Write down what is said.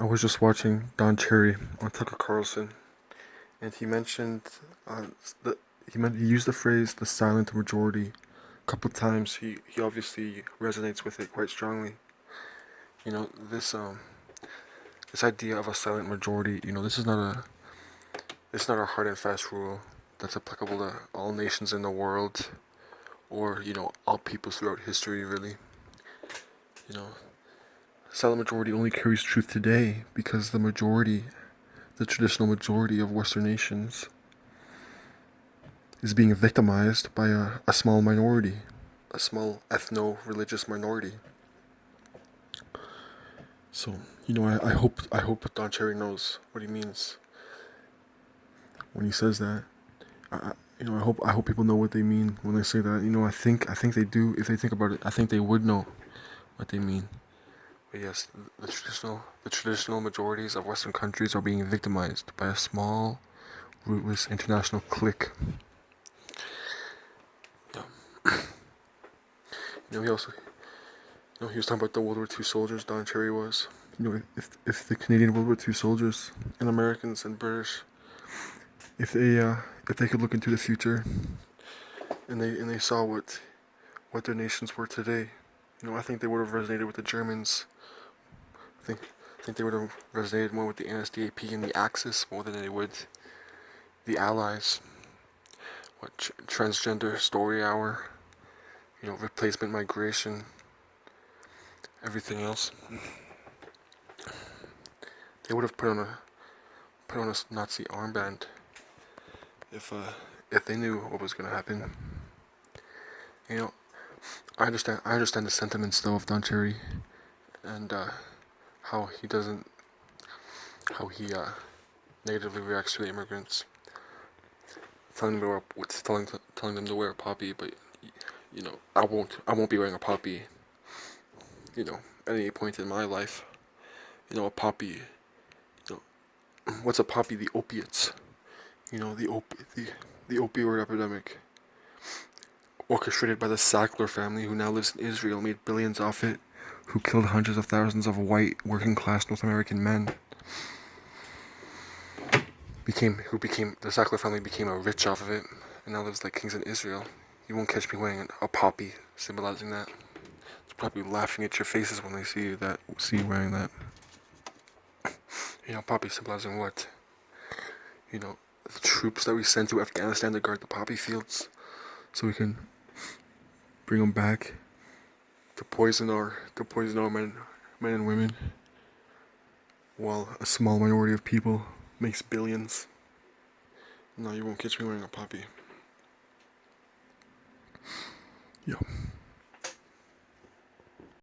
I was just watching Don Cherry on Tucker Carlson, and he mentioned uh, the he used the phrase "the silent majority" a couple times. He obviously resonates with it quite strongly. You know this idea of a silent majority. This is not a hard and fast rule that's applicable to all nations in the world, or all peoples throughout history. Really, you know, silent majority only carries truth today because the traditional majority of Western nations, is being victimized by a small minority, a small ethno-religious minority. So, I hope Don Cherry knows what he means when he says that. I hope people know what they mean when they say that. I think they do. If they think about it, I think they would know what they mean. But yes, the traditional majorities of Western countries are being victimized by a small, rootless international clique. Yeah. He also, he was talking about the World War II soldiers. Don Cherry was. If the Canadian World War II soldiers and Americans and British, if they could look into the future and they saw what their nations were today, I think they would have resonated with the Germans. I think they would have resonated more with the NSDAP and the Axis more than they would the Allies. What transgender story hour, replacement migration, everything else. They would have put on a Nazi armband if they knew what was gonna happen. You know, I understand the sentiments though of Don Cherry and how he doesn't how he negatively reacts to the immigrants, telling them to wear a poppy, but I won't be wearing a poppy. At any point in my life, a poppy. You what's a poppy? The opiates. The opioid epidemic, orchestrated by the Sackler family, who now lives in Israel, made billions off it, who killed hundreds of thousands of white working class North American men. The Sackler family became rich off of it, and now lives like kings in Israel. You won't catch me wearing a poppy symbolizing that. They're probably laughing at your faces when they see you wearing that. Poppy symbolizing what? The troops that we sent to Afghanistan to guard the poppy fields, so we can bring them back to poison our men and women, while a small minority of people makes billions. No, you won't catch me wearing a poppy. Yeah.